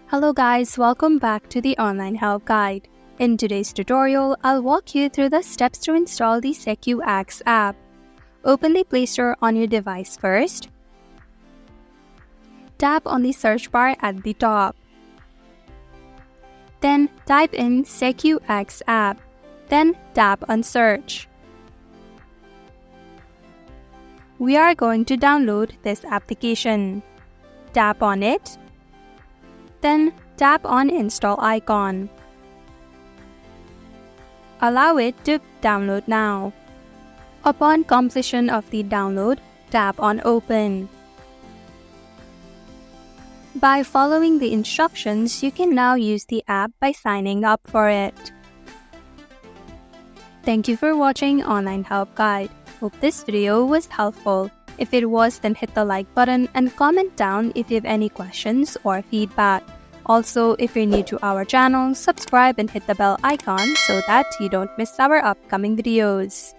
Hello guys, welcome back to the online help guide. In today's tutorial, I'll walk you through the steps to install the SecuX app. Open the Play Store on your device first. Tap on the search bar at the top. Then type in SecuX app. Then tap on search. We are going to download this application. Tap on it. Then tap on Install icon. Allow it to download now. Upon completion of the download, tap on Open. By following the instructions, you can now use the app by signing up for it. Thank you for watching Online Help Guide. Hope this video was helpful. If it was, then hit the like button and comment down if you have any questions or feedback. Also, if you're new to our channel, subscribe and hit the bell icon so that you don't miss our upcoming videos.